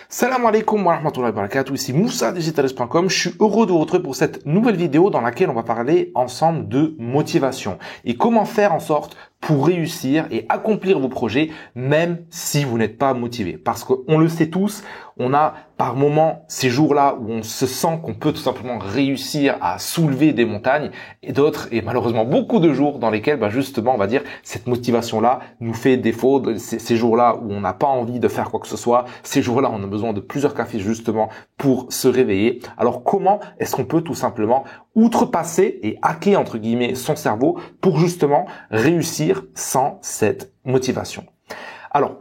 Salam alaikum wa rahmatullahi wa barakatuh, ici Moussa de Digitalis.com. Je suis heureux de vous retrouver pour cette nouvelle vidéo dans laquelle on va parler ensemble de motivation et comment faire en sorte pour réussir et accomplir vos projets même si vous n'êtes pas motivé. Parce qu'on le sait tous, on a par moments ces jours-là où on se sent qu'on peut tout simplement réussir à soulever des montagnes et d'autres, et malheureusement beaucoup de jours dans lesquels justement on va dire cette motivation-là nous fait défaut, ces jours-là où on n'a pas envie de faire quoi que ce soit, ces jours-là on a besoin de plusieurs cafés justement pour se réveiller. Alors comment est-ce qu'on peut tout simplement outrepasser et hacker entre guillemets son cerveau pour justement réussir sans cette motivation? Alors,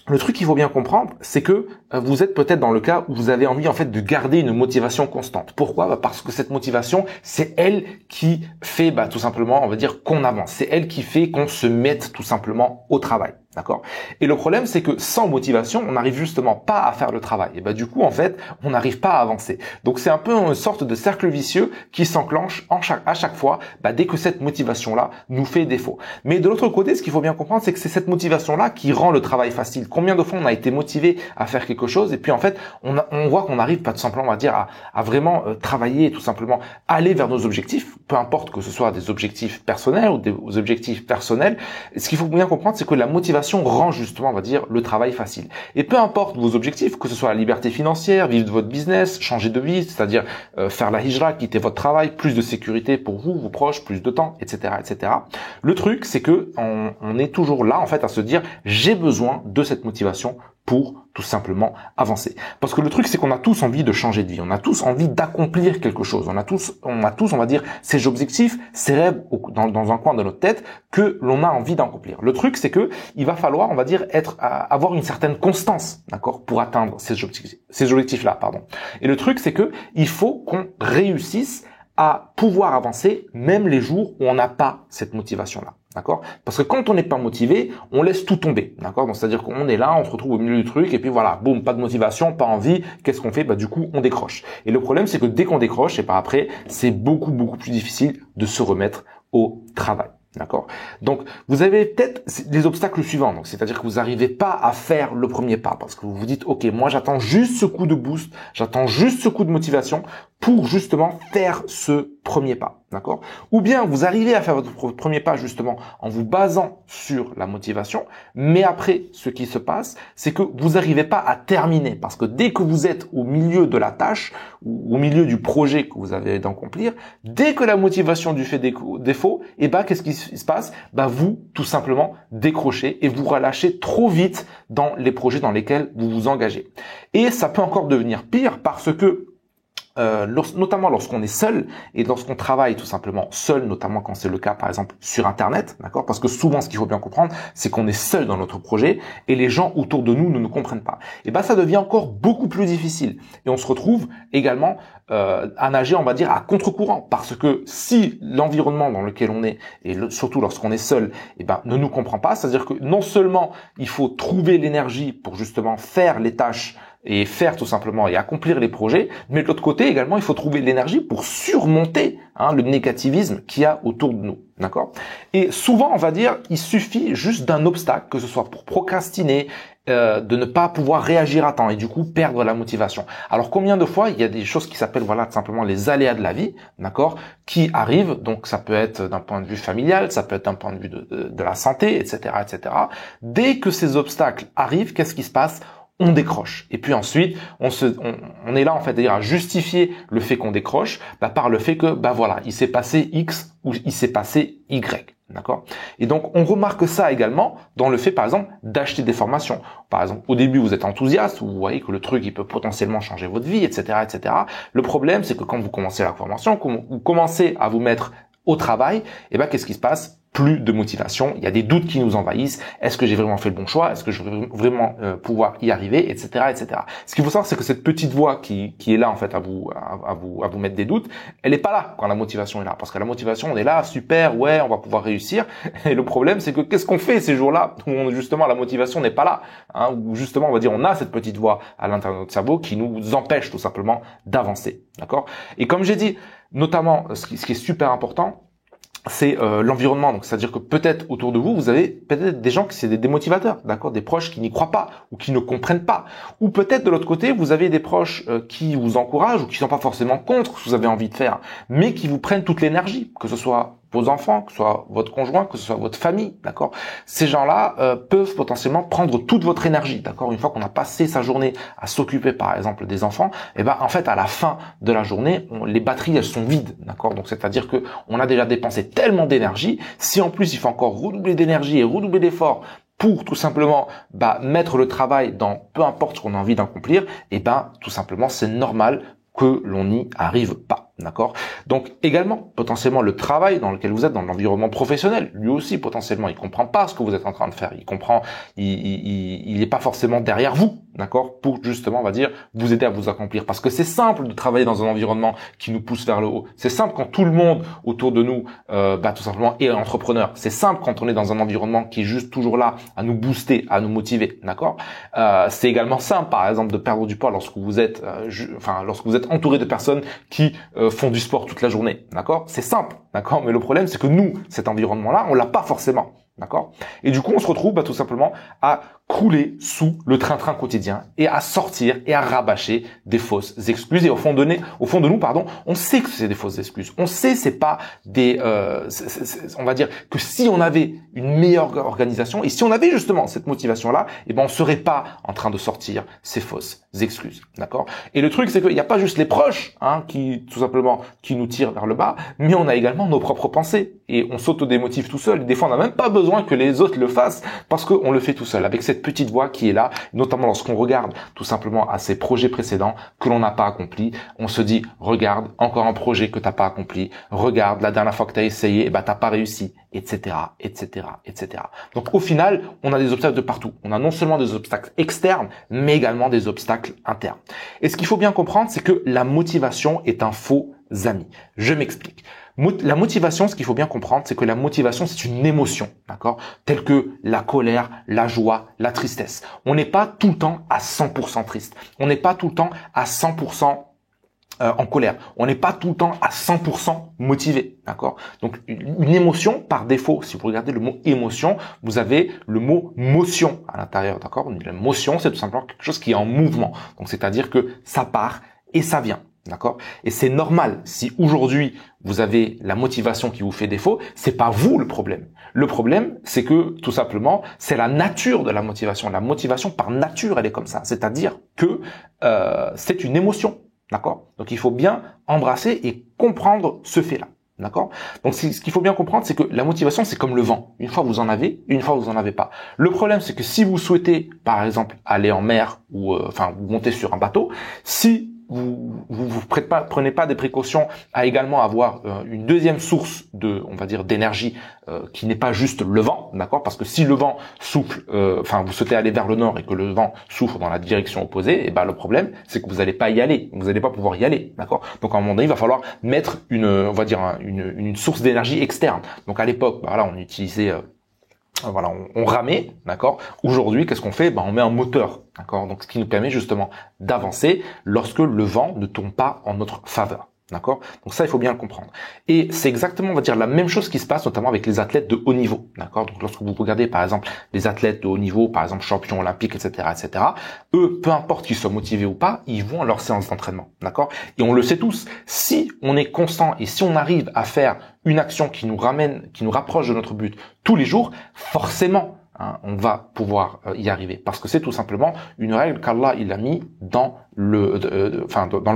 le truc qu'il faut bien comprendre, c'est que vous êtes peut-être dans le cas où vous avez envie en fait de garder une motivation constante. Pourquoi? Parce que cette motivation, c'est elle qui fait tout simplement, on va dire qu'on avance. C'est elle qui fait qu'on se mette tout simplement au travail. D'accord? Et le problème, c'est que sans motivation, on n'arrive justement pas à faire le travail. Et du coup, en fait, on n'arrive pas à avancer. Donc, c'est un peu une sorte de cercle vicieux qui s'enclenche à chaque fois, dès que cette motivation-là nous fait défaut. Mais de l'autre côté, ce qu'il faut bien comprendre, c'est que c'est cette motivation-là qui rend le travail facile. Combien de fois on a été motivé à faire quelque chose et puis en fait, on voit qu'on n'arrive pas tout simplement, on va dire, à vraiment travailler et tout simplement aller vers nos objectifs, peu importe que ce soit des objectifs personnels ou des objectifs personnels. Ce qu'il faut bien comprendre, c'est que la motivation rend justement, on va dire, le travail facile. Et peu importe vos objectifs, que ce soit la liberté financière, vivre de votre business, changer de vie, c'est-à-dire faire la hijra, quitter votre travail, plus de sécurité pour vous, vos proches, plus de temps, etc., etc. Le truc, c'est que on est toujours là, en fait, à se dire, j'ai besoin de cette motivation pour tout simplement avancer. Parce que le truc, c'est qu'on a tous envie de changer de vie. On a tous envie d'accomplir quelque chose. On a tous, on va dire, ces objectifs, ces rêves dans un coin de notre tête que l'on a envie d'accomplir. Le truc, c'est que il va falloir, on va dire, avoir une certaine constance, d'accord, pour atteindre ces objectifs-là, pardon. Et le truc, c'est que il faut qu'on réussisse à pouvoir avancer même les jours où on n'a pas cette motivation-là. D'accord? Parce que quand on n'est pas motivé, on laisse tout tomber. D'accord? Donc, c'est-à-dire qu'on est là, on se retrouve au milieu du truc, et puis voilà, boum, pas de motivation, pas envie. Qu'est-ce qu'on fait? Du coup, on décroche. Et le problème, c'est que dès qu'on décroche, et après, c'est beaucoup plus difficile de se remettre au travail. D'accord? Donc, vous avez peut-être les obstacles suivants. Donc, c'est-à-dire que vous n'arrivez pas à faire le premier pas parce que vous vous dites, OK, moi, j'attends juste ce coup de boost, j'attends juste ce coup de motivation pour justement faire ce premier pas. D'accord? Ou bien, vous arrivez à faire votre premier pas justement en vous basant sur la motivation, mais après, ce qui se passe, c'est que vous n'arrivez pas à terminer parce que dès que vous êtes au milieu de la tâche ou au milieu du projet que vous avez d'accomplir, dès que la motivation du fait défaut, qu'est-ce qui se passe? Vous, tout simplement, décrochez et vous relâchez trop vite dans les projets dans lesquels vous vous engagez. Et ça peut encore devenir pire parce que notamment lorsqu'on est seul et lorsqu'on travaille tout simplement seul, notamment quand c'est le cas par exemple sur Internet, d'accord? Parce que souvent ce qu'il faut bien comprendre, c'est qu'on est seul dans notre projet et les gens autour de nous ne nous comprennent pas. Et ça devient encore beaucoup plus difficile et on se retrouve également à nager, on va dire, à contre-courant parce que si l'environnement dans lequel on est et surtout lorsqu'on est seul, ne nous comprend pas, c'est-à-dire que non seulement il faut trouver l'énergie pour justement faire les tâches et faire tout simplement et accomplir les projets, mais de l'autre côté également il faut trouver l'énergie pour surmonter le négativisme qu'il y a autour de nous, d'accord? Et souvent on va dire il suffit juste d'un obstacle, que ce soit pour procrastiner, de ne pas pouvoir réagir à temps et du coup perdre la motivation. Alors combien de fois il y a des choses qui s'appellent tout simplement les aléas de la vie, d'accord, qui arrivent. Donc ça peut être d'un point de vue familial, ça peut être d'un point de vue de la santé, etc., etc. Dès que ces obstacles arrivent, qu'est-ce qui se passe? On décroche. Et puis ensuite, on est là en fait, c'est-à-dire à justifier le fait qu'on décroche par le fait que voilà, il s'est passé X ou il s'est passé Y. D'accord? Et donc, on remarque ça également dans le fait, par exemple, d'acheter des formations. Par exemple, au début, vous êtes enthousiaste, vous voyez que le truc, il peut potentiellement changer votre vie, etc., etc. Le problème, c'est que quand vous commencez la formation, vous commencez à vous mettre au travail, qu'est-ce qui se passe? Plus de motivation, il y a des doutes qui nous envahissent. Est-ce que j'ai vraiment fait le bon choix? Est-ce que je vais vraiment pouvoir y arriver, etc., etc. Ce qu'il faut savoir, c'est que cette petite voix qui est là en fait à vous mettre des doutes, elle est pas là quand la motivation est là, parce que la motivation, on est là, super, ouais, on va pouvoir réussir. Et le problème, c'est que qu'est-ce qu'on fait ces jours-là où justement la motivation n'est pas là, où justement on va dire on a cette petite voix à l'intérieur de notre cerveau qui nous empêche tout simplement d'avancer, d'accord? Et comme j'ai dit, notamment ce qui est super important, c'est l'environnement. Donc, c'est-à-dire que peut-être autour de vous, vous avez peut-être des gens qui c'est des démotivateurs, d'accord, des proches qui n'y croient pas ou qui ne comprennent pas. Ou peut-être de l'autre côté, vous avez des proches qui vous encouragent ou qui sont pas forcément contre ce que vous avez envie de faire, mais qui vous prennent toute l'énergie, que ce soit vos enfants, que ce soit votre conjoint, que ce soit votre famille, d'accord. Ces gens-là peuvent potentiellement prendre toute votre énergie, d'accord. Une fois qu'on a passé sa journée à s'occuper, par exemple, des enfants, et ben en fait à la fin de la journée, les batteries elles sont vides, d'accord. Donc c'est-à-dire que on a déjà dépensé tellement d'énergie. Si en plus il faut encore redoubler d'énergie et redoubler d'efforts pour tout simplement mettre le travail dans peu importe ce qu'on a envie d'accomplir, et ben tout simplement c'est normal que l'on n'y arrive pas. D'accord. Donc également potentiellement le travail dans lequel vous êtes, dans l'environnement professionnel, lui aussi potentiellement il comprend pas ce que vous êtes en train de faire. Il est pas forcément derrière vous, d'accord, pour justement on va dire vous aider à vous accomplir. Parce que c'est simple de travailler dans un environnement qui nous pousse vers le haut. C'est simple quand tout le monde autour de nous, tout simplement est entrepreneur. C'est simple quand on est dans un environnement qui est juste toujours là à nous booster, à nous motiver, d'accord. C'est également simple par exemple de perdre du poids lorsque vous êtes, lorsque vous êtes entouré de personnes qui font du sport toute la journée, d'accord. C'est simple, d'accord. Mais le problème, c'est que nous, cet environnement-là, on l'a pas forcément, d'accord. Et du coup, on se retrouve tout simplement à crouler sous le train-train quotidien et à sortir et à rabâcher des fausses excuses. Et au fond de nous, on sait que c'est des fausses excuses. On sait c'est pas des, on va dire que si on avait une meilleure organisation et si on avait justement cette motivation-là, eh ben on serait pas en train de sortir ces fausses excuses, d'accord. Et le truc, c'est qu'il n'y a pas juste les proches, qui tout simplement qui nous tirent vers le bas, mais on a également nos propres pensées et on s'auto-démotive tout seul. Et des fois, on n'a même pas besoin que les autres le fassent parce qu'on le fait tout seul avec cette petite voix qui est là, notamment lorsqu'on regarde tout simplement à ces projets précédents que l'on n'a pas accomplis. On se dit, regarde, encore un projet que t'as pas accompli. Regarde, la dernière fois que t'as essayé, t'as pas réussi, etc., etc., etc. Donc, au final, on a des obstacles de partout. On a non seulement des obstacles externes, mais également des obstacles internes. Et ce qu'il faut bien comprendre, c'est que la motivation est un faux ami. Je m'explique. La motivation, ce qu'il faut bien comprendre, c'est que la motivation, c'est une émotion, d'accord, telle que la colère, la joie, la tristesse. On n'est pas tout le temps à 100% triste. On n'est pas tout le temps à 100% en colère. On n'est pas tout le temps à 100% motivé, d'accord. Donc une émotion par défaut, si vous regardez le mot émotion, vous avez le mot motion à l'intérieur, d'accord. La motion, c'est tout simplement quelque chose qui est en mouvement. Donc c'est-à-dire que ça part et ça vient. D'accord? Et c'est normal. Si aujourd'hui, vous avez la motivation qui vous fait défaut, c'est pas vous le problème. Le problème, c'est que, tout simplement, c'est la nature de la motivation. La motivation, par nature, elle est comme ça. C'est-à-dire que, c'est une émotion. D'accord? Donc, il faut bien embrasser et comprendre ce fait-là. D'accord? Donc, ce qu'il faut bien comprendre, c'est que la motivation, c'est comme le vent. Une fois, vous en avez, une fois, vous en avez pas. Le problème, c'est que si vous souhaitez, par exemple, aller en mer ou, vous montez sur un bateau, si vous prenez pas des précautions à également avoir une deuxième source de, on va dire, d'énergie qui n'est pas juste le vent, d'accord? Parce que si le vent souffle, vous souhaitez aller vers le nord et que le vent souffle dans la direction opposée, le problème c'est que vous n'allez pas y aller, vous n'allez pas pouvoir y aller, d'accord? Donc à un moment donné, il va falloir mettre une source d'énergie externe. Donc à l'époque, on utilisait on ramait, d'accord. Aujourd'hui, qu'est-ce qu'on fait? On met un moteur, d'accord. Donc, ce qui nous permet justement d'avancer lorsque le vent ne tourne pas en notre faveur, d'accord. Donc ça, il faut bien le comprendre. Et c'est exactement, on va dire, la même chose qui se passe notamment avec les athlètes de haut niveau, d'accord. Donc, lorsque vous regardez, par exemple, les athlètes de haut niveau, par exemple, champions olympiques, etc., etc., eux, peu importe qu'ils soient motivés ou pas, ils vont à leur séance d'entraînement, d'accord. Et on le sait tous, si on est constant et si on arrive à faire une action qui nous rapproche de notre but tous les jours, forcément, on va pouvoir y arriver. Parce que c'est tout simplement une règle qu'Allah il a mis dans le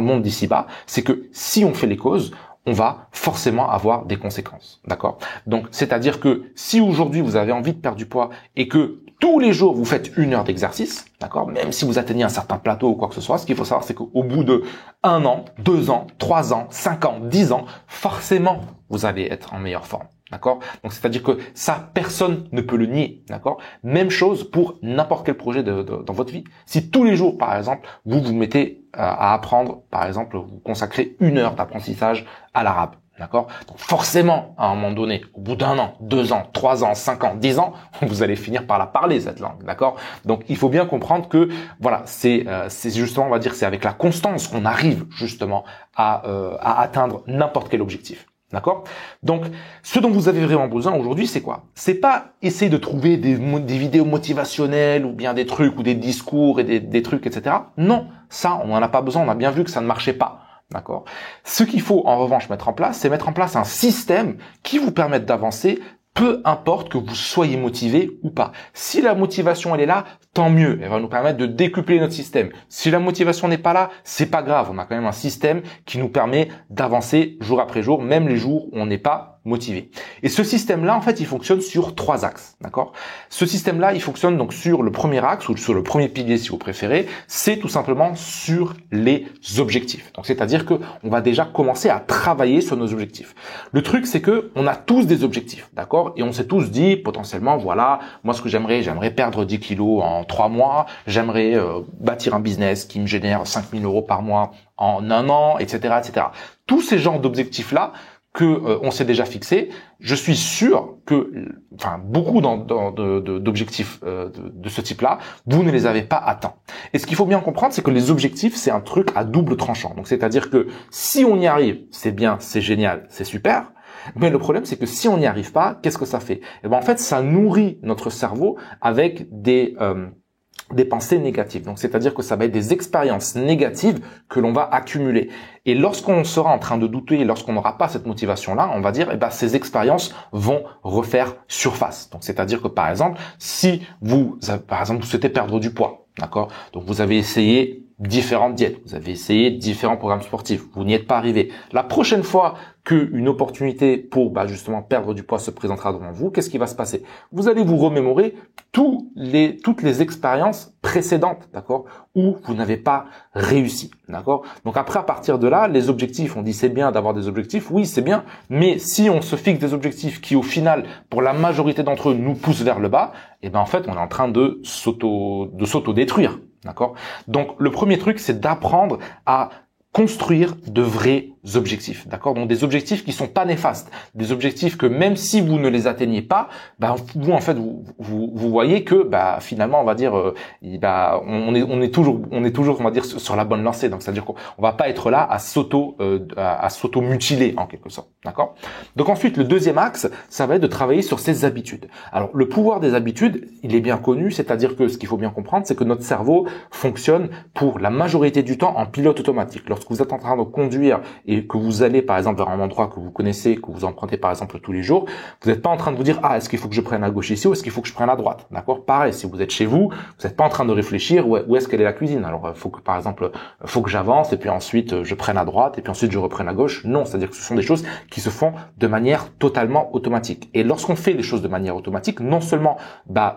monde d'ici-bas. C'est que si on fait les causes, on va forcément avoir des conséquences. D'accord? Donc, c'est-à-dire que si aujourd'hui vous avez envie de perdre du poids et que tous les jours vous faites 1 heure d'exercice, d'accord, même si vous atteignez un certain plateau ou quoi que ce soit, ce qu'il faut savoir, c'est qu'au bout de 1 an, 2 ans, 3 ans, 5 ans, 10 ans, forcément, vous allez être en meilleure forme. D'accord? Donc, c'est-à-dire que ça, personne ne peut le nier. D'accord? Même chose pour n'importe quel projet dans votre vie. Si tous les jours, par exemple, vous mettez à apprendre, par exemple, vous consacrez 1 heure d'apprentissage à l'arabe. D'accord? Donc, forcément, à un moment donné, au bout d'1 an, 2 ans, 3 ans, 5 ans, 10 ans, vous allez finir par la parler, cette langue. D'accord? Donc, il faut bien comprendre que, voilà, c'est justement, on va dire, c'est avec la constance qu'on arrive, justement, à atteindre n'importe quel objectif. D'accord? Donc, ce dont vous avez vraiment besoin aujourd'hui, c'est quoi? C'est pas essayer de trouver des vidéos motivationnelles ou bien des trucs ou des discours et des trucs, etc. Non, ça, on n'en a pas besoin. On a bien vu que ça ne marchait pas. D'accord? Ce qu'il faut, en revanche, mettre en place, c'est mettre en place un système qui vous permette d'avancer, peu importe que vous soyez motivé ou pas. Si la motivation, elle est là, tant mieux. Elle va nous permettre de décupler notre système. Si la motivation n'est pas là, c'est pas grave. On a quand même un système qui nous permet d'avancer jour après jour, même les jours où on n'est pas motivé. Et ce système-là, en fait, il fonctionne sur 3 axes, d'accord? Ce système-là, il fonctionne donc sur le premier axe ou sur le premier pilier, si vous préférez. C'est tout simplement sur les objectifs. Donc, c'est-à-dire que on va déjà commencer à travailler sur nos objectifs. Le truc, c'est que on a tous des objectifs, d'accord? Et on s'est tous dit, potentiellement, voilà, moi, ce que j'aimerais perdre 10 kilos en 3 mois. J'aimerais bâtir un business qui me génère 5 000 € par mois en 1 an, etc., etc. Tous ces genres d'objectifs-là, que on s'est déjà fixé, je suis sûr que, beaucoup d'objectifs de ce type-là, vous ne les avez pas atteints. Et ce qu'il faut bien comprendre, c'est que les objectifs, c'est un truc à double tranchant. Donc, c'est-à-dire que si on y arrive, c'est bien, c'est génial, c'est super. Mais le problème, c'est que si on n'y arrive pas, qu'est-ce que ça fait? Eh ben, en fait, ça nourrit notre cerveau avec des pensées négatives. Donc, c'est-à-dire que ça va être des expériences négatives que l'on va accumuler. Et lorsqu'on sera en train de douter, lorsqu'on n'aura pas cette motivation-là, on va dire, ces expériences vont refaire surface. Donc, c'est-à-dire que, par exemple, si vous souhaitez perdre du poids, d'accord? Donc, vous avez essayé différentes diètes, vous avez essayé différents programmes sportifs, vous n'y êtes pas arrivé. La prochaine fois qu'une opportunité pour justement perdre du poids se présentera devant vous, qu'est-ce qui va se passer? Vous allez vous remémorer toutes les expériences précédentes, d'accord, où vous n'avez pas réussi, d'accord? Donc après, à partir de là, les objectifs, on dit c'est bien d'avoir des objectifs, oui c'est bien, mais si on se fixe des objectifs qui au final, pour la majorité d'entre eux, nous poussent vers le bas, en fait on est en train de s'auto-détruire. D'accord? Donc, le premier truc, c'est d'apprendre à construire de vrais objectifs, d'accord? Donc des objectifs qui sont pas néfastes, des objectifs que même si vous ne les atteignez pas, vous en fait vous voyez que finalement on va dire on est toujours on va dire sur la bonne lancée. Donc c'est-à-dire qu'on va pas être là à s'auto-mutiler en quelque sorte, d'accord? Donc ensuite le deuxième axe, ça va être de travailler sur ses habitudes. Alors le pouvoir des habitudes, il est bien connu, c'est-à-dire que ce qu'il faut bien comprendre, c'est que notre cerveau fonctionne pour la majorité du temps en pilote automatique. Lorsque vous êtes en train de conduire et que vous allez par exemple vers un endroit que vous connaissez, que vous empruntez par exemple tous les jours, vous n'êtes pas en train de vous dire est-ce qu'il faut que je prenne à gauche ici ou est-ce qu'il faut que je prenne à droite, d'accord? Pareil, si vous êtes chez vous, vous n'êtes pas en train de réfléchir où est-ce qu'elle est la cuisine. Alors faut que j'avance et puis ensuite je prenne à droite et puis ensuite je reprenne à gauche. Non, c'est-à-dire que ce sont des choses qui se font de manière totalement automatique. Et lorsqu'on fait les choses de manière automatique, non seulement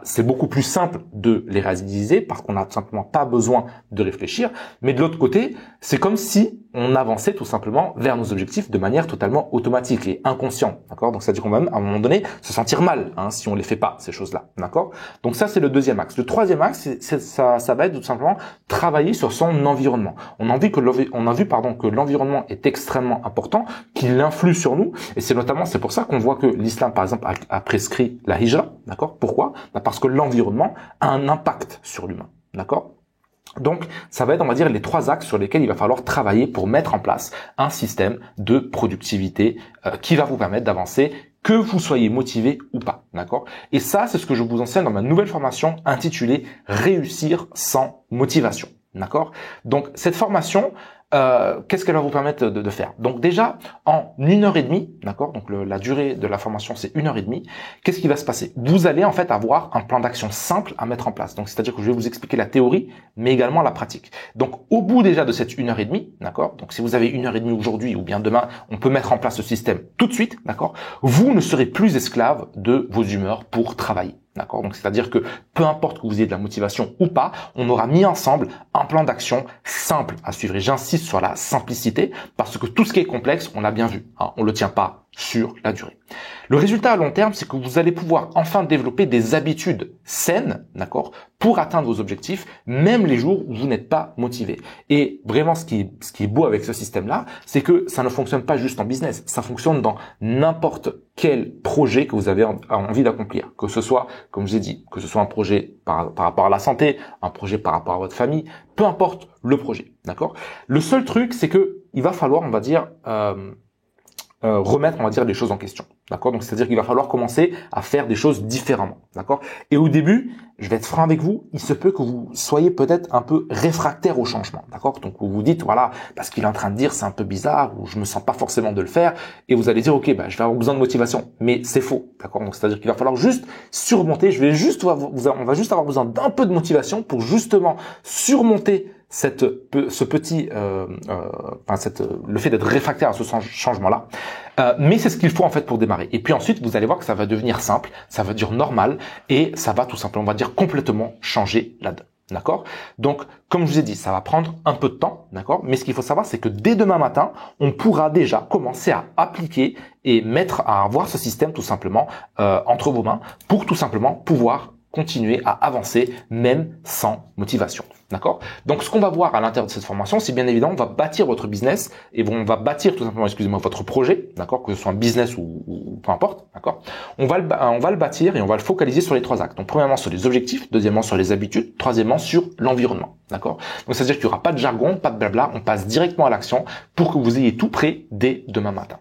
c'est beaucoup plus simple de les réaliser parce qu'on n'a tout simplement pas besoin de réfléchir, mais de l'autre côté, c'est comme si on avançait tout simplement vers nos objectifs de manière totalement automatique et inconsciente, d'accord? Donc, c'est-à-dire qu'on va même, à un moment donné, se sentir mal, si on les fait pas, ces choses-là, d'accord? Donc, ça, c'est le deuxième axe. Le troisième axe, ça va être tout simplement travailler sur son environnement. On a vu que l'environnement est extrêmement important, qu'il influe sur nous, et c'est pour ça qu'on voit que l'islam, par exemple, a prescrit la hijra, d'accord? Pourquoi? Parce que l'environnement a un impact sur l'humain, d'accord? Donc, ça va être, on va dire, les 3 axes sur lesquels il va falloir travailler pour mettre en place un système de productivité qui va vous permettre d'avancer, que vous soyez motivé ou pas, d'accord? Et ça, c'est ce que je vous enseigne dans ma nouvelle formation intitulée « Réussir sans motivation ». D'accord? Donc, cette formation, qu'est-ce qu'elle va vous permettre de faire? Donc déjà, en 1h30, d'accord? Donc la durée de la formation, c'est 1h30. Qu'est-ce qui va se passer? Vous allez en fait avoir un plan d'action simple à mettre en place. Donc c'est-à-dire que je vais vous expliquer la théorie, mais également la pratique. Donc au bout déjà de cette 1h30, d'accord? Donc si vous avez 1h30 aujourd'hui ou bien demain, on peut mettre en place ce système tout de suite, d'accord? Vous ne serez plus esclave de vos humeurs pour travailler. D'accord? Donc, c'est-à-dire que peu importe que vous ayez de la motivation ou pas, on aura mis ensemble un plan d'action simple à suivre. Et j'insiste sur la simplicité parce que tout ce qui est complexe, on l'a bien vu, on le tient pas sur la durée. Le résultat à long terme, c'est que vous allez pouvoir enfin développer des habitudes saines, d'accord, pour atteindre vos objectifs, même les jours où vous n'êtes pas motivé. Et vraiment, ce qui est beau avec ce système-là, c'est que ça ne fonctionne pas juste en business, ça fonctionne dans n'importe quel projet que vous avez envie d'accomplir. Que ce soit, comme je l'ai dit, que ce soit un projet par rapport à la santé, un projet par rapport à votre famille, peu importe le projet, d'accord. Le seul truc, c'est que il va falloir, on va dire, remettre, on va dire, les choses en question. D'accord? Donc, c'est-à-dire qu'il va falloir commencer à faire des choses différemment. D'accord? Et au début, je vais être franc avec vous, il se peut que vous soyez peut-être un peu réfractaire au changement. D'accord? Donc, vous vous dites, voilà, parce qu'il est en train de dire, c'est un peu bizarre, ou je me sens pas forcément de le faire, et vous allez dire, ok, je vais avoir besoin de motivation. Mais c'est faux. D'accord? Donc, c'est-à-dire qu'il va falloir juste surmonter, on va juste avoir besoin d'un peu de motivation pour justement surmonter le fait d'être réfractaire à ce changement-là. Mais c'est ce qu'il faut en fait pour démarrer. Et puis ensuite, vous allez voir que ça va devenir simple, ça va devenir normal et ça va tout simplement, on va dire, complètement changer la donne. D'accord? Donc, comme je vous ai dit, ça va prendre un peu de temps, d'accord? Mais ce qu'il faut savoir, c'est que dès demain matin, on pourra déjà commencer à appliquer et à avoir ce système tout simplement entre vos mains pour tout simplement pouvoir continuer à avancer même sans motivation. D'accord? Donc, ce qu'on va voir à l'intérieur de cette formation, c'est bien évidemment, on va bâtir votre business et on va bâtir tout simplement, votre projet, d'accord? Que ce soit un business ou peu importe, d'accord? On va le bâtir et on va le focaliser sur les 3 axes. Donc, premièrement, sur les objectifs, deuxièmement, sur les habitudes, troisièmement, sur l'environnement, d'accord? Donc, c'est-à-dire qu'il n'y aura pas de jargon, pas de blabla, on passe directement à l'action pour que vous ayez tout prêt dès demain matin.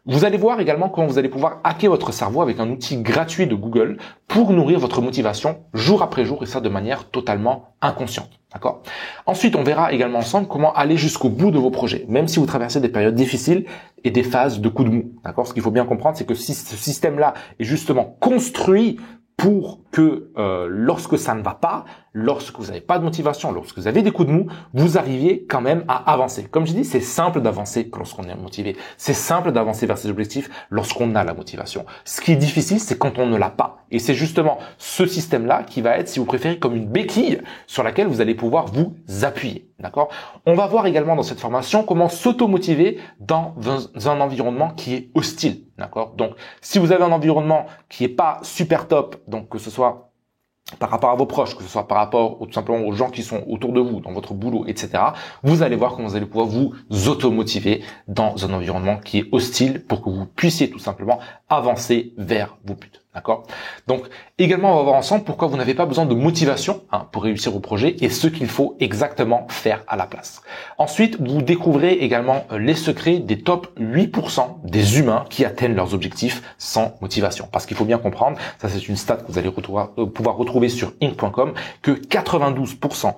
Vous allez voir également comment vous allez pouvoir hacker votre cerveau avec un outil gratuit de Google pour nourrir votre motivation jour après jour et ça de manière totalement inconsciente. D'accord? Ensuite, on verra également ensemble comment aller jusqu'au bout de vos projets, même si vous traversez des périodes difficiles et des phases de coups de mou. D'accord? Ce qu'il faut bien comprendre, c'est que si ce système-là est justement construit pour que lorsque ça ne va pas, lorsque vous n'avez pas de motivation, lorsque vous avez des coups de mou, vous arriviez quand même à avancer. Comme je dis, c'est simple d'avancer lorsqu'on est motivé. C'est simple d'avancer vers ses objectifs lorsqu'on a la motivation. Ce qui est difficile, c'est quand on ne l'a pas. Et c'est justement ce système-là qui va être, si vous préférez, comme une béquille sur laquelle vous allez pouvoir vous appuyer. D'accord? On va voir également dans cette formation comment s'auto-motiver dans un environnement qui est hostile. D'accord? Donc, si vous avez un environnement qui est pas super top, donc que ce soit par rapport à vos proches, que ce soit par rapport tout simplement aux gens qui sont autour de vous, dans votre boulot, etc., vous allez voir comment vous allez pouvoir vous auto-motiver dans un environnement qui est hostile pour que vous puissiez tout simplement avancer vers vos buts. D'accord? Donc, également, on va voir ensemble pourquoi vous n'avez pas besoin de motivation pour réussir vos projets et ce qu'il faut exactement faire à la place. Ensuite, vous découvrirez également les secrets des top 8% des humains qui atteignent leurs objectifs sans motivation. Parce qu'il faut bien comprendre, ça c'est une stat que vous allez pouvoir retrouver sur Inc.com, que 92%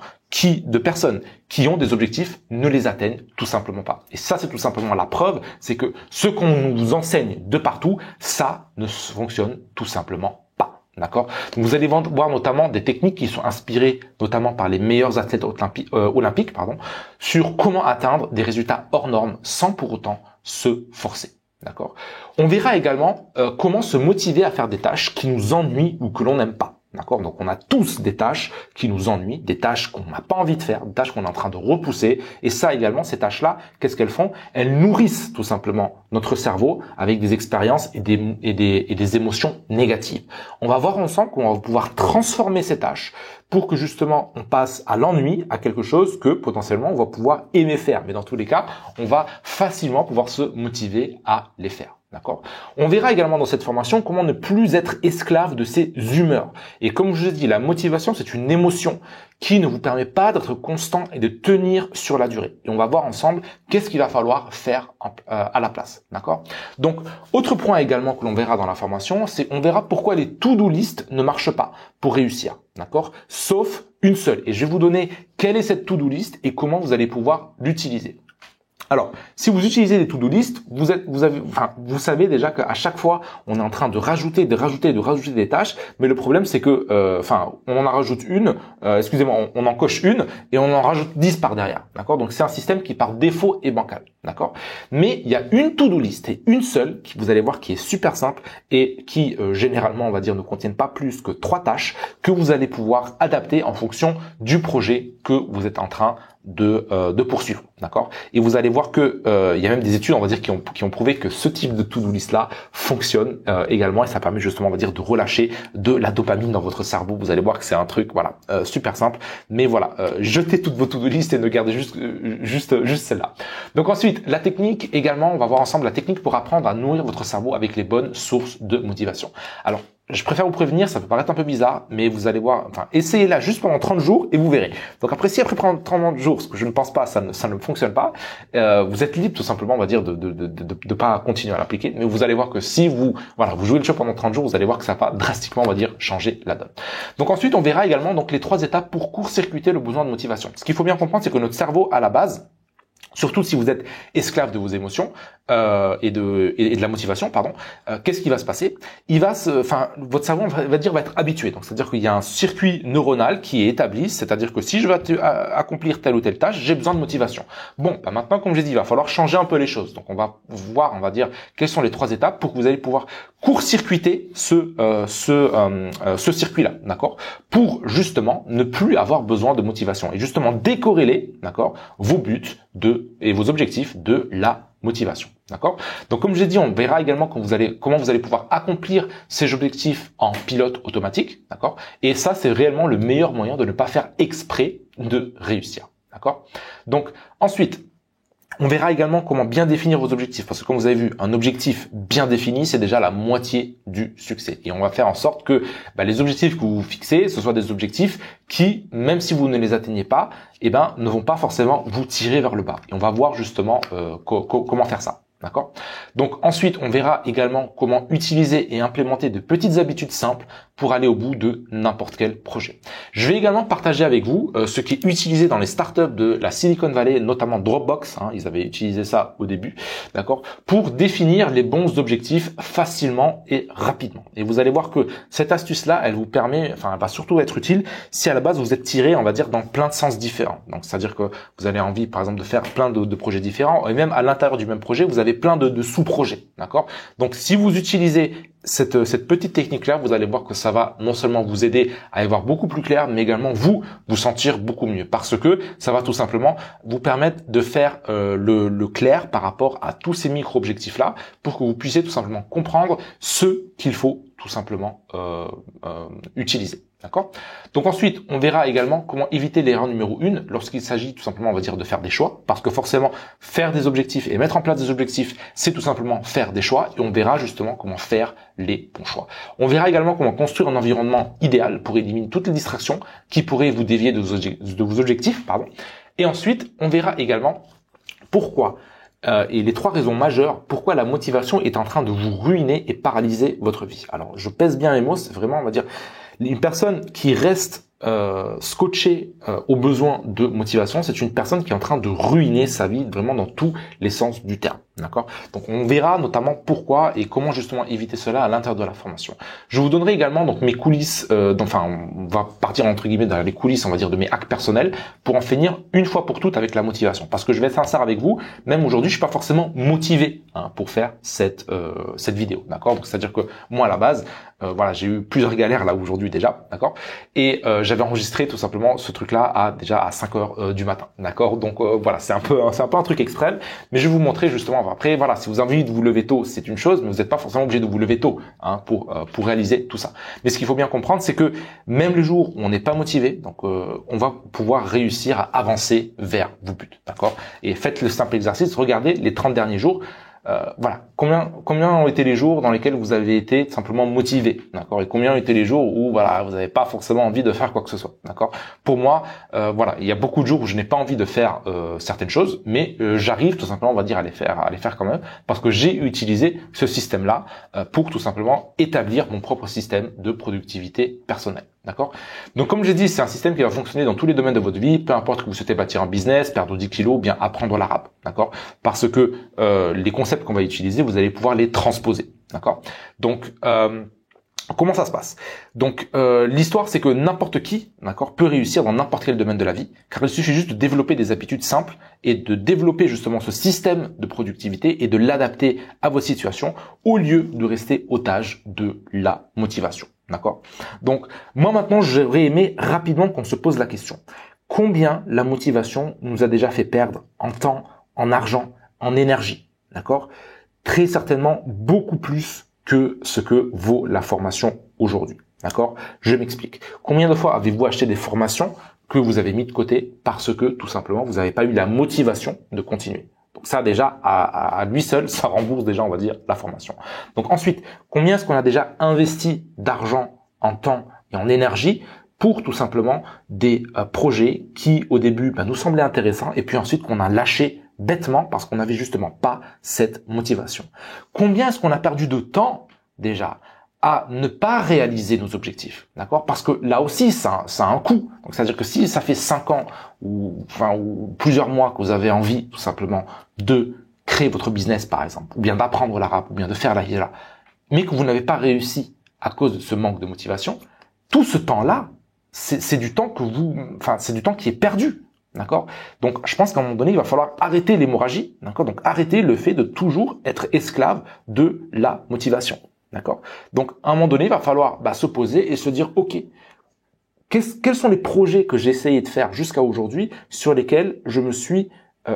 de personnes qui ont des objectifs ne les atteignent tout simplement pas. Et ça, c'est tout simplement la preuve, c'est que ce qu'on nous enseigne de partout, ça ne fonctionne tout simplement pas. D'accord? Donc vous allez voir notamment des techniques qui sont inspirées notamment par les meilleurs athlètes olympiques, sur comment atteindre des résultats hors normes sans pour autant se forcer. D'accord? On verra également comment se motiver à faire des tâches qui nous ennuient ou que l'on n'aime pas. D'accord? Donc, on a tous des tâches qui nous ennuient, des tâches qu'on n'a pas envie de faire, des tâches qu'on est en train de repousser. Et ça également, ces tâches-là, qu'est-ce qu'elles font? Elles nourrissent tout simplement notre cerveau avec des expériences et des émotions négatives. On va voir ensemble comment on va pouvoir transformer ces tâches pour que justement on passe à l'ennui, à quelque chose que potentiellement on va pouvoir aimer faire. Mais dans tous les cas, on va facilement pouvoir se motiver à les faire. D'accord? On verra également dans cette formation comment ne plus être esclave de ses humeurs. Et comme je vous ai dit, la motivation, c'est une émotion qui ne vous permet pas d'être constant et de tenir sur la durée. Et on va voir ensemble qu'est-ce qu'il va falloir faire à la place. D'accord? Donc, autre point également que l'on verra dans la formation, c'est on verra pourquoi les to-do list ne marchent pas pour réussir. D'accord? Sauf une seule. Et je vais vous donner quelle est cette to-do list et comment vous allez pouvoir l'utiliser. Alors, si vous utilisez des to-do list, vous savez déjà qu'à chaque fois, on est en train de rajouter des tâches, mais le problème c'est que, on en rajoute une, on en coche une et on en rajoute 10 par derrière, d'accord? Donc c'est un système qui par défaut est bancal, d'accord? Mais il y a une to-do list et une seule qui vous allez voir qui est super simple et qui généralement, on va dire, ne contiennent pas plus que 3 tâches que vous allez pouvoir adapter en fonction du projet que vous êtes en train de poursuivre, d'accord? Et vous allez voir que il y a même des études, on va dire, qui ont prouvé que ce type de to-do list là fonctionne également et ça permet justement, on va dire, de relâcher de la dopamine dans votre cerveau. Vous allez voir que c'est un truc, voilà, super simple. Mais voilà, jetez toutes vos to-do list et ne gardez juste celle-là. Donc ensuite, la technique également, on va voir ensemble la technique pour apprendre à nourrir votre cerveau avec les bonnes sources de motivation. Alors, je préfère vous prévenir, ça peut paraître un peu bizarre, mais vous allez voir, enfin, essayez-la juste pendant 30 jours et vous verrez. Donc après, si après 30 jours, ce que je ne pense pas, ça ne fonctionne pas, vous êtes libre tout simplement, on va dire, de pas continuer à l'appliquer, mais vous allez voir que si vous jouez le jeu pendant 30 jours, vous allez voir que ça va drastiquement, on va dire, changer la donne. Donc ensuite, on verra également donc les 3 étapes pour court-circuiter le besoin de motivation. Ce qu'il faut bien comprendre, c'est que notre cerveau, à la base, surtout si vous êtes esclave de vos émotions et de la motivation, qu'est-ce qui va se passer? Votre cerveau va être habitué. Donc c'est-à-dire qu'il y a un circuit neuronal qui est établi, c'est-à-dire que si je veux accomplir telle ou telle tâche, j'ai besoin de motivation. Bon, maintenant comme j'ai dit, il va falloir changer un peu les choses. Donc on va voir, on va dire quelles sont les 3 étapes pour que vous allez pouvoir court-circuiter ce circuit-là, d'accord? Pour justement ne plus avoir besoin de motivation et justement décorréler, d'accord, vos buts et vos objectifs de la motivation, d'accord? Donc comme j'ai dit, on verra également comment vous allez pouvoir accomplir ces objectifs en pilote automatique, d'accord? Et ça, c'est réellement le meilleur moyen de ne pas faire exprès de réussir, d'accord? Donc ensuite, on verra également comment bien définir vos objectifs, parce que comme vous avez vu, un objectif bien défini, c'est déjà la moitié du succès. Et on va faire en sorte que les objectifs que vous vous fixez, ce soient des objectifs qui, même si vous ne les atteignez pas, ne vont pas forcément vous tirer vers le bas. Et on va voir justement comment faire ça. D'accord? Donc ensuite, on verra également comment utiliser et implémenter de petites habitudes simples pour aller au bout de n'importe quel projet. Je vais également partager avec vous ce qui est utilisé dans les startups de la Silicon Valley, notamment Dropbox, ils avaient utilisé ça au début, d'accord, pour définir les bons objectifs facilement et rapidement. Et vous allez voir que cette astuce-là, elle vous permet, elle va surtout être utile si à la base vous êtes tiré, on va dire, dans plein de sens différents. Donc c'est-à-dire que vous avez envie, par exemple, de faire plein de projets différents, et même à l'intérieur du même projet, vous avez plein de sous-projets, d'accord? Donc si vous utilisez cette petite technique-là, vous allez voir que ça va non seulement vous aider à y voir beaucoup plus clair, mais également vous sentir beaucoup mieux, parce que ça va tout simplement vous permettre de faire le clair par rapport à tous ces micro-objectifs-là, pour que vous puissiez tout simplement comprendre ce qu'il faut tout simplement utiliser. D'accord? Donc ensuite, on verra également comment éviter l'erreur numéro 1 lorsqu'il s'agit tout simplement, on va dire, de faire des choix, parce que forcément, faire des objectifs et mettre en place des objectifs, c'est tout simplement faire des choix, et on verra justement comment faire les bons choix. On verra également comment construire un environnement idéal pour éliminer toutes les distractions qui pourraient vous dévier de vos objectifs, Et ensuite, on verra également pourquoi et les 3 raisons majeures pourquoi la motivation est en train de vous ruiner et paralyser votre vie. Alors, je pèse bien mes mots, c'est vraiment, on va dire, une personne qui reste scotchée aux besoins de motivation, c'est une personne qui est en train de ruiner sa vie vraiment dans tous les sens du terme. D'accord? Donc on verra notamment pourquoi et comment justement éviter cela à l'intérieur de la formation. Je vous donnerai également donc mes coulisses, on va partir entre guillemets dans les coulisses, on va dire, de mes hacks personnels pour en finir une fois pour toutes avec la motivation. Parce que je vais être sincère avec vous, même aujourd'hui je suis pas forcément motivé pour faire cette vidéo. D'accord? Donc c'est-à-dire que moi à la base, j'ai eu plusieurs galères là aujourd'hui déjà, d'accord? Et j'avais enregistré tout simplement ce truc-là déjà à 5 heures du matin, d'accord? Donc c'est un peu un truc extrême, mais je vais vous montrer justement. Après, si vous avez envie de vous lever tôt, c'est une chose, mais vous n'êtes pas forcément obligé de vous lever tôt pour réaliser tout ça. Mais ce qu'il faut bien comprendre, c'est que même les jours où on n'est pas motivé, donc on va pouvoir réussir à avancer vers vos buts, d'accord? Et faites le simple exercice, regardez les 30 derniers jours. Combien ont été les jours dans lesquels vous avez été simplement motivé, d'accord? Et combien ont été les jours où vous n'avez pas forcément envie de faire quoi que ce soit, d'accord? Pour moi, il y a beaucoup de jours où je n'ai pas envie de faire certaines choses, mais j'arrive tout simplement, on va dire, à les faire quand même, parce que j'ai utilisé ce système-là pour tout simplement établir mon propre système de productivité personnelle. D'accord? Donc, comme j'ai dit, c'est un système qui va fonctionner dans tous les domaines de votre vie, peu importe que vous souhaitez bâtir un business, perdre 10 kilos, ou bien apprendre l'arabe. D'accord? Parce que les concepts qu'on va utiliser, vous allez pouvoir les transposer. D'accord? Donc, comment ça se passe? Donc, l'histoire, c'est que n'importe qui, d'accord, peut réussir dans n'importe quel domaine de la vie, car il suffit juste de développer des habitudes simples et de développer justement ce système de productivité et de l'adapter à vos situations au lieu de rester otage de la motivation. D'accord? Donc, moi maintenant, j'aurais aimé rapidement qu'on se pose la question. Combien la motivation nous a déjà fait perdre en temps, en argent, en énergie? D'accord? Très certainement beaucoup plus que ce que vaut la formation aujourd'hui. D'accord? Je m'explique. Combien de fois avez-vous acheté des formations que vous avez mis de côté parce que tout simplement vous n'avez pas eu la motivation de continuer? Donc ça déjà, à lui seul, ça rembourse déjà, on va dire, la formation. Donc ensuite, combien est-ce qu'on a déjà investi d'argent en temps et en énergie pour tout simplement des projets qui au début nous semblaient intéressants et puis ensuite qu'on a lâché bêtement parce qu'on n'avait justement pas cette motivation. Combien est-ce qu'on a perdu de temps déjà à ne pas réaliser nos objectifs, d'accord? Parce que là aussi, ça a un coût. Donc, c'est-à-dire que si ça fait 5 ans ou plusieurs mois que vous avez envie, tout simplement, de créer votre business, par exemple, ou bien d'apprendre l'arabe, ou bien de faire la hijra, mais que vous n'avez pas réussi à cause de ce manque de motivation, tout ce temps-là, c'est du temps c'est du temps qui est perdu, d'accord? Donc, je pense qu'à un moment donné, il va falloir arrêter l'hémorragie, d'accord? Donc, arrêter le fait de toujours être esclave de la motivation. D'accord? Donc, à un moment donné, il va falloir se poser et se dire, OK, quels sont les projets que j'ai essayé de faire jusqu'à aujourd'hui sur lesquels je me suis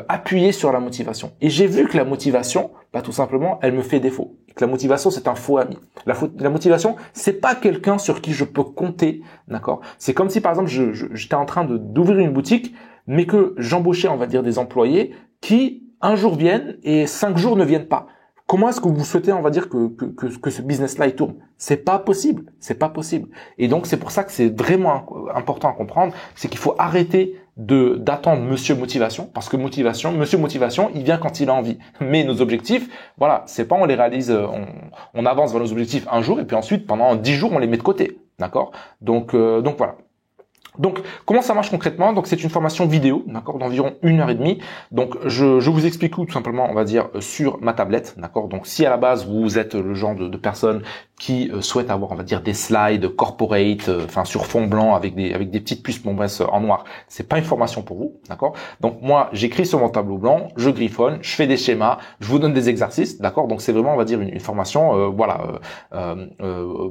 appuyé sur la motivation. Et j'ai vu que la motivation, tout simplement, elle me fait défaut. Et que la motivation, c'est un faux ami. La motivation, c'est pas quelqu'un sur qui je peux compter. D'accord? C'est comme si, par exemple, j'étais en train d'ouvrir une boutique, mais que j'embauchais, on va dire, des employés qui, un jour viennent et 5 jours ne viennent pas. Comment est-ce que vous souhaitez, on va dire, que ce business-là, il tourne? C'est pas possible. C'est pas possible. Et donc, c'est pour ça que c'est vraiment important à comprendre, c'est qu'il faut arrêter d'attendre Monsieur Motivation, parce que Monsieur Motivation, il vient quand il a envie. Mais nos objectifs, voilà, c'est pas on les réalise, on avance vers nos objectifs un jour, et puis ensuite, pendant 10 jours, on les met de côté. D'accord? Donc voilà. Donc, comment ça marche concrètement? Donc, c'est une formation vidéo, d'accord, d'environ 1h30. Donc, je vous explique tout simplement, on va dire, sur ma tablette, d'accord. Donc, si à la base vous êtes le genre de personne qui souhaite avoir, on va dire, des slides corporate, sur fond blanc avec des petites puces Bombas en noir, c'est pas une formation pour vous, d'accord. Donc, moi, j'écris sur mon tableau blanc, je griffonne, je fais des schémas, je vous donne des exercices, d'accord. Donc, c'est vraiment, on va dire, une formation,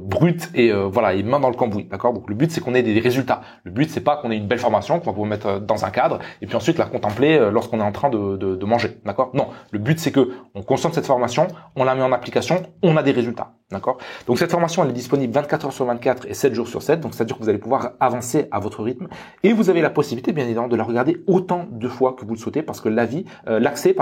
brute et et main dans le cambouis, d'accord. Donc, le but c'est qu'on ait des résultats. Le but, c'est pas qu'on ait une belle formation, qu'on va pouvoir mettre dans un cadre, et puis ensuite la contempler lorsqu'on est en train de manger, d'accord? Non, le but, c'est que on consomme cette formation, on la met en application, on a des résultats, d'accord? Donc cette formation, elle est disponible 24 heures sur 24 et 7 jours sur 7, donc c'est-à-dire que vous allez pouvoir avancer à votre rythme, et vous avez la possibilité, bien évidemment, de la regarder autant de fois que vous le souhaitez, parce que l'accès,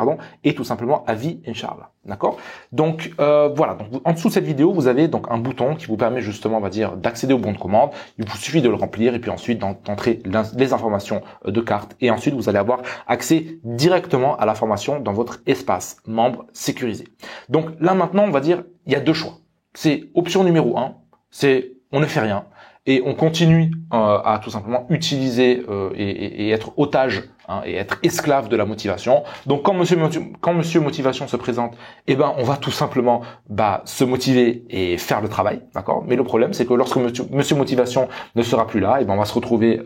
est tout simplement à vie, Inch'Allah, d'accord? Donc voilà, donc en dessous de cette vidéo, vous avez donc un bouton qui vous permet justement, on va dire, d'accéder au bon de commande. Il vous suffit de le remplir, et puis ensuite d'entrer les informations de carte, et ensuite vous allez avoir accès directement à la formation dans votre espace membre sécurisé. Donc là maintenant, on va dire, il y a deux choix. C'est option numéro 1, c'est on ne fait rien et on continue à tout simplement utiliser et être otage et être esclave de la motivation. Donc quand Monsieur Motivation se présente, on va tout simplement se motiver et faire le travail, d'accord. Mais le problème, c'est que lorsque Monsieur Motivation ne sera plus là, on va se retrouver,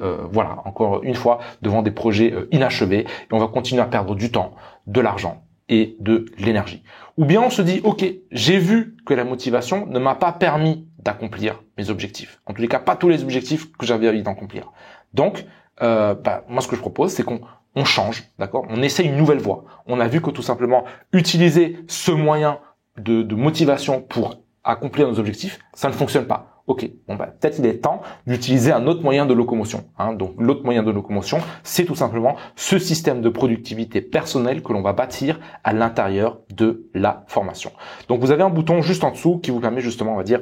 encore une fois, devant des projets inachevés, et on va continuer à perdre du temps, de l'argent et de l'énergie. Ou bien on se dit, ok, j'ai vu que la motivation ne m'a pas permis d'accomplir mes objectifs. En tous les cas, pas tous les objectifs que j'avais envie d'accomplir. Donc, moi, ce que je propose, c'est qu'on change, d'accord? On essaie une nouvelle voie. On a vu que tout simplement, utiliser ce moyen de motivation pour accomplir nos objectifs, ça ne fonctionne pas. Ok, peut-être il est temps d'utiliser un autre moyen de locomotion. Donc l'autre moyen de locomotion, c'est tout simplement ce système de productivité personnelle que l'on va bâtir à l'intérieur de la formation. Donc vous avez un bouton juste en dessous qui vous permet justement, on va dire,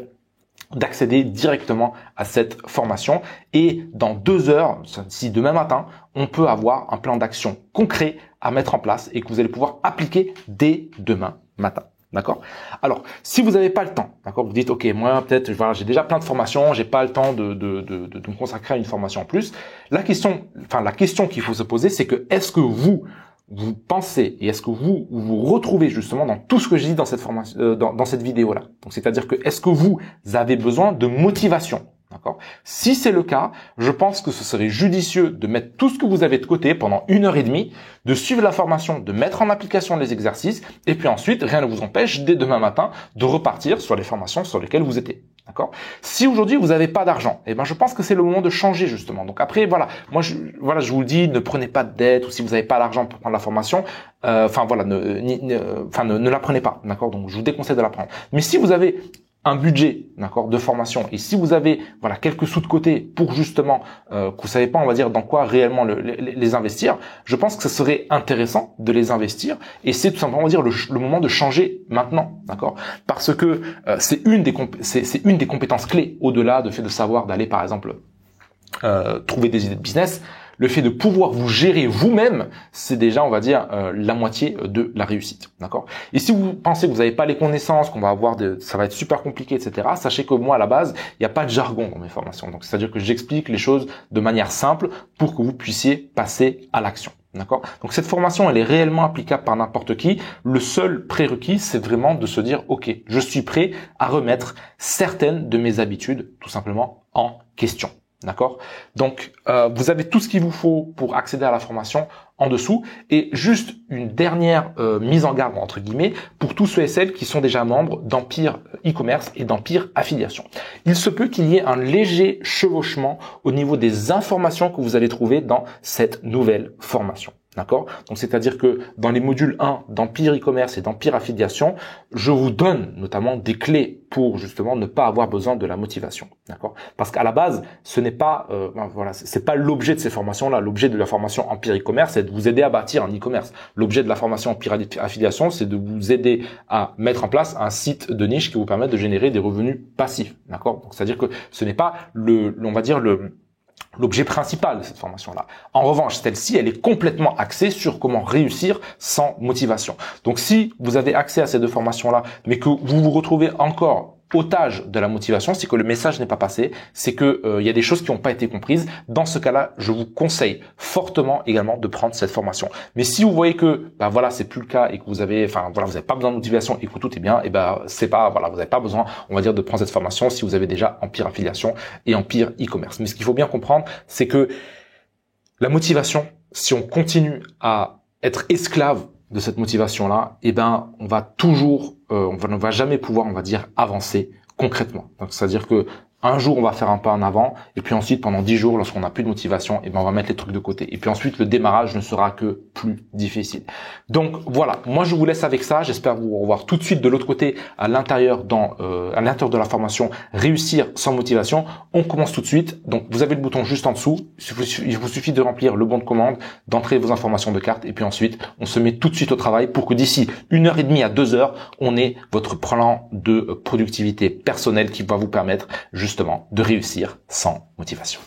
d'accéder directement à cette formation, et dans 2 heures, si demain matin, on peut avoir un plan d'action concret à mettre en place et que vous allez pouvoir appliquer dès demain matin. D'accord? Alors, si vous n'avez pas le temps, d'accord, vous dites, ok, moi, peut-être, j'ai déjà plein de formations, j'ai pas le temps de me consacrer à une formation en plus. La question qu'il faut se poser, c'est que, est-ce que vous pensez, et est-ce que vous retrouvez justement dans tout ce que j'ai dit dans cette formation, dans cette vidéo-là? Donc, c'est-à-dire que, est-ce que vous avez besoin de motivation? D'accord. Si c'est le cas, je pense que ce serait judicieux de mettre tout ce que vous avez de côté pendant 1h30, de suivre la formation, de mettre en application les exercices, et puis ensuite, rien ne vous empêche, dès demain matin, de repartir sur les formations sur lesquelles vous étiez. D'accord. Si aujourd'hui vous n'avez pas d'argent, je pense que c'est le moment de changer justement. Donc après, je vous le dis, ne prenez pas de dette, ou si vous n'avez pas l'argent pour prendre la formation, ne la prenez pas. D'accord. Donc je vous déconseille de la prendre. Mais si vous avez un budget, d'accord, de formation, et si vous avez voilà quelques sous de côté pour justement que vous savez pas, on va dire, dans quoi réellement les investir, je pense que ce serait intéressant de les investir, et c'est tout simplement, on va dire, le moment de changer maintenant, d'accord, parce que c'est une des compétences clés au-delà du fait de savoir d'aller par exemple trouver des idées de business. Le fait de pouvoir vous gérer vous-même, c'est déjà, on va dire, la moitié de la réussite, d'accord. Et si vous pensez que vous n'avez pas les connaissances, qu'on va avoir ça va être super compliqué, etc., sachez que moi, à la base, il n'y a pas de jargon dans mes formations. Donc, c'est-à-dire que j'explique les choses de manière simple pour que vous puissiez passer à l'action, d'accord. Donc, cette formation, elle est réellement applicable par n'importe qui. Le seul prérequis, c'est vraiment de se dire, OK, je suis prêt à remettre certaines de mes habitudes, tout simplement, en question. D'accord. Donc, vous avez tout ce qu'il vous faut pour accéder à la formation en dessous. Et juste une dernière mise en garde, entre guillemets, pour tous ceux et celles qui sont déjà membres d'Empire e-commerce et d'Empire affiliation. Il se peut qu'il y ait un léger chevauchement au niveau des informations que vous allez trouver dans cette nouvelle formation. D'accord? Donc, c'est-à-dire que dans les modules 1 d'Empire e-commerce et d'Empire affiliation, je vous donne notamment des clés pour justement ne pas avoir besoin de la motivation. D'accord? Parce qu'à la base, ce n'est pas, voilà, c'est pas l'objet de ces formations-là. L'objet de la formation Empire e-commerce, c'est de vous aider à bâtir un e-commerce. L'objet de la formation Empire affiliation, c'est de vous aider à mettre en place un site de niche qui vous permet de générer des revenus passifs. D'accord? Donc, c'est-à-dire que ce n'est pas on va dire l'objet principal de cette formation-là. En revanche, celle-ci, elle est complètement axée sur comment réussir sans motivation. Donc, si vous avez accès à ces deux formations-là, mais que vous vous retrouvez encore otage de la motivation, c'est que le message n'est pas passé, c'est que il y a des choses qui n'ont pas été comprises. Dans ce cas-là, je vous conseille fortement également de prendre cette formation. Mais si vous voyez que voilà, c'est plus le cas et que vous avez vous n'avez pas besoin de motivation et que tout est bien, et c'est pas vous n'avez pas besoin, on va dire, de prendre cette formation si vous avez déjà Empire affiliation et Empire e-commerce. Mais ce qu'il faut bien comprendre, c'est que la motivation, si on continue à être esclave de cette motivation-là, on va toujours, on ne va jamais pouvoir, on va dire, avancer concrètement. Donc, c'est-à-dire que un jour, on va faire un pas en avant, et puis ensuite, pendant 10 jours, lorsqu'on n'a plus de motivation, on va mettre les trucs de côté. Et puis ensuite, le démarrage ne sera que plus difficile. Donc voilà, moi je vous laisse avec ça. J'espère vous revoir tout de suite de l'autre côté, à l'intérieur de la formation Réussir sans motivation. On commence tout de suite. Donc vous avez le bouton juste en dessous. Il vous suffit de remplir le bon de commande, d'entrer vos informations de carte, et puis ensuite, on se met tout de suite au travail pour que d'ici 1h30 à 2h, on ait votre plan de productivité personnelle qui va vous permettre justement de réussir sans motivation.